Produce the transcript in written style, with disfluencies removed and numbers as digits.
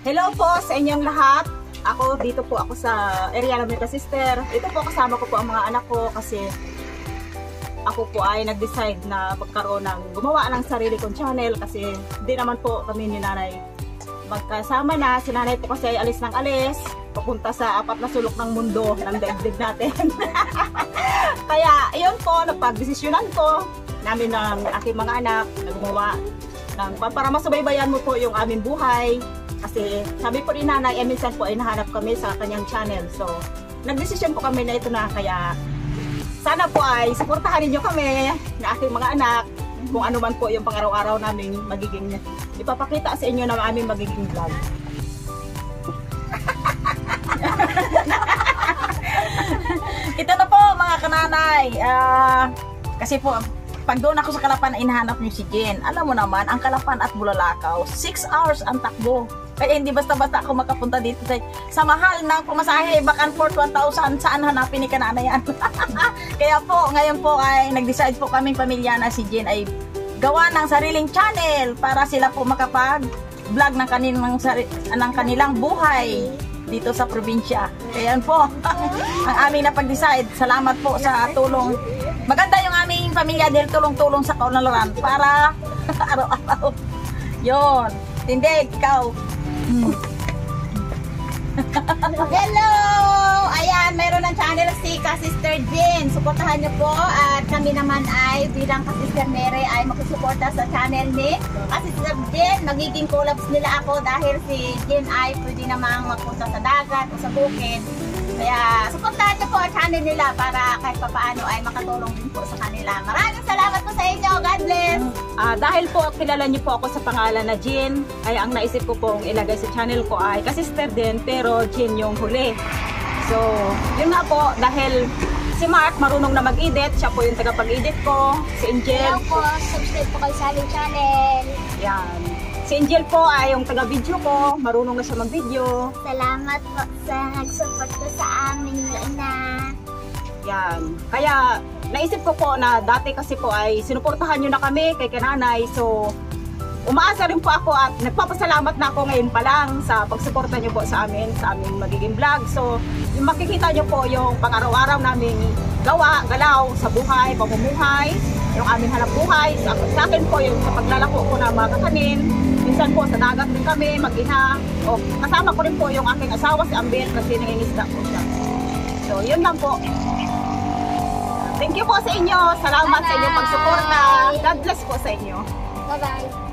Hello po sa inyong lahat. Ako dito po ako sa area ng Mega Sister. Ito po kasama ko po ang mga anak ko kasi ako po ay nag-decide na magkaroon ng gumawa ng sarili kong channel kasi hindi naman po kami ni nanay magkasama na. Si nanay po kasi ay alis ng alis papunta sa apat na sulok ng mundo ng daigdig natin. Kaya yun po, napag-desisyonan ko namin ng aking mga anak na gumawa ng para masubaybayan mo po yung aming buhay. Kasi sabi po ni nanay, minsan po ay nahanap kami sa kanyang channel. So, nagdesisyon po kami na ito na kaya sana po ay suportahan niyo kami na aking mga anak kung ano man po yung pang-araw-araw namin magiging ipapakita sa inyo na aming magiging vlog. Ito na po mga kananay. Kasi po pag doon ako sa Kalapan na inahanap niyo si Jen, alam mo naman, ang Kalapan at Bulalakaw, 6 hours ang takbo. Kaya hindi basta-basta ako makapunta dito sa mahal ng pumasahe, back and forth 1,000, saan hanapin ni kananay yan? Kaya po, ngayon po ay nag-decide po kaming pamilya na si Jen ay gawa ng sariling channel para sila po makapag-vlog ng kanilang buhay dito sa probinsya. Kaya po, ang aming napag-decide. Salamat po sa tulong. Maganda yung aming pamilya dahil tulong-tulong sa kaunalaran para araw-araw. Yun. Tindig, ikaw. Hello! Ayan, mayroon ng channel si Ka-Sister Jen. Suportahan niyo po at kami naman ay bilang Ka-Sister Mary ay magsusuporta sa channel ni Ka-Sister Jen. Magiging collabs nila ako dahil si Jen ay pwede namang magpunta sa dagat o sa bukid. Kaya suportahan niyo po ang channel nila para kahit papaano ay makatulong din po sa kanila. Maraming salamat po sa inyo. God bless! Dahil po kilala niyo po ako sa pangalan na Jen, ay ang naisip ko pong ilagay sa channel ko ay Ka-Sister din pero Jen yung huli. So, yun nga po, dahil si Mark marunong na mag-edit, siya po yung tagapag-edit ko, si Angel. Hello po, subscribe po kayo sa aming channel. Yan. Si Angel po ay yung taga-video ko, marunong na siya mag-video. Salamat po sa nag-support ko sa aming ina. Yan. Kaya naisip ko po na dati kasi po ay sinuportahan nyo na kami kay kananay. So, umaasa rin po ako at nagpapasalamat na ako ngayon pa lang sa pagsuporta nyo po sa amin, sa aming magiging vlog. So, yung makikita nyo po yung pang-araw-araw naming gawa, galaw sa buhay, pamumuhay, yung aming hanap buhay. Sa akin po yung sa paglalako ko ng mga kakanin. Minsan po sa dagat din kami, mag-ina. O, kasama ko rin po yung aking asawa si Ambel kasi nangingisda po siya. So, yun lang po. Thank you po sa inyo. Salamat sa inyong pagsuporta. God bless po sa inyo. Bye-bye.